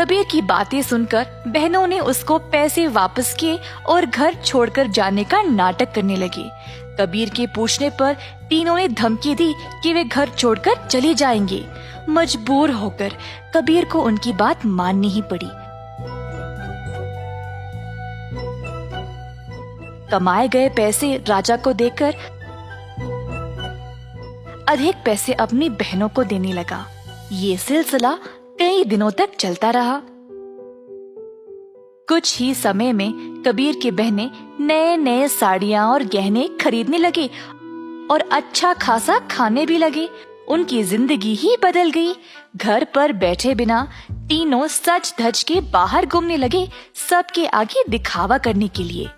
कबीर की बातें सुनकर बहनों ने उसको पैसे वापस किए और घर छोड़कर जाने का नाटक करने लगी। कबीर के पूछने पर तीनों ने धमकी दी कि वे घर छोड़कर चले जाएंगे। मजबूर होकर कबीर को उनकी बात माननी ही पड़ी। कमाए गए पैसे राजा को देकर अधिक पैसे अपनी बहनों को देने लगा। ये सिलसिला कई दिनों तक चलता रहा। कुछ ही समय में कबीर की बहनें नए नए साड़ियां और गहने खरीदने लगे और अच्छा खासा खाने भी लगे। उनकी जिंदगी ही बदल गई। घर पर बैठे बिना तीनों सज धज के बाहर घूमने लगे, सबके आगे दिखावा करने के लिए।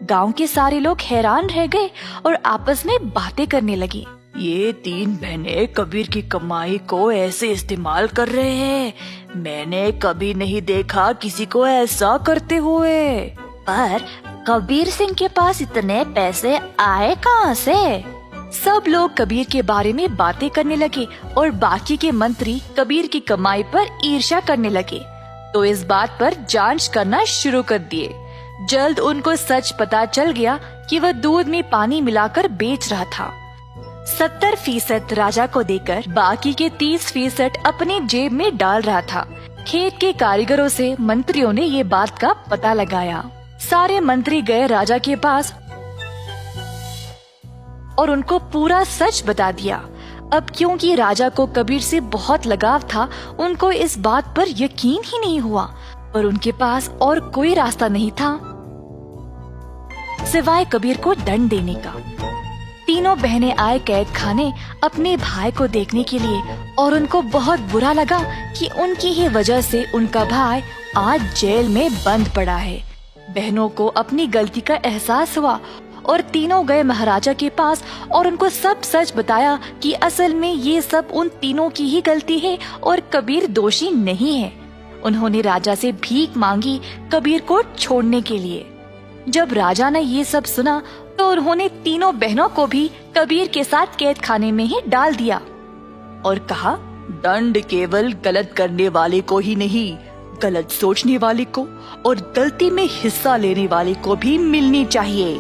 गांव के सारे लोग हैरान रह गए और आपस में बातें करने लगे। ये तीन बहनें कबीर की कमाई को ऐसे इस्तेमाल कर रहे हैं। मैंने कभी नहीं देखा किसी को ऐसा करते हुए। पर कबीर सिंह के पास इतने पैसे आए कहाँ से? सब लोग कबीर के बारे में बातें करने लगे और बाकी के मंत्री कबीर की कमाई पर ईर्ष्या करने लगे, तो इस बात पर जांच करना शुरू कर दिए। जल्द उनको सच पता चल गया कि वह दूध में पानी मिलाकर बेच रहा था। 70% राजा को देकर बाकी के 30% अपनी जेब में डाल रहा था। खेत के कारीगरों से मंत्रियों ने ये बात का पता लगाया। सारे मंत्री गए राजा के पास और उनको पूरा सच बता दिया। अब क्योंकि राजा को कबीर से बहुत लगाव था, उनको इस बात पर यकीन ही नहीं हुआ, पर उनके पास और कोई रास्ता नहीं था सिवाय कबीर को दंड देने का। तीनों बहनें आए कैद खाने अपने भाई को देखने के लिए और उनको बहुत बुरा लगा कि उनकी ही वजह से उनका भाई आज जेल में बंद पड़ा है। बहनों को अपनी गलती का एहसास हुआ और तीनों गए महाराजा के पास और उनको सब सच बताया कि असल में ये सब उन तीनों की ही गलती है और कबीर दोषी नहीं है। उन्होंने राजा से भीख मांगी कबीर को छोड़ने के लिए। जब राजा ने ये सब सुना तो उन्होंने तीनों बहनों को भी कबीर के साथ कैद खाने में ही डाल दिया और कहा, दंड केवल गलत करने वाले को ही नहीं, गलत सोचने वाले को और गलती में हिस्सा लेने वाले को भी मिलनी चाहिए।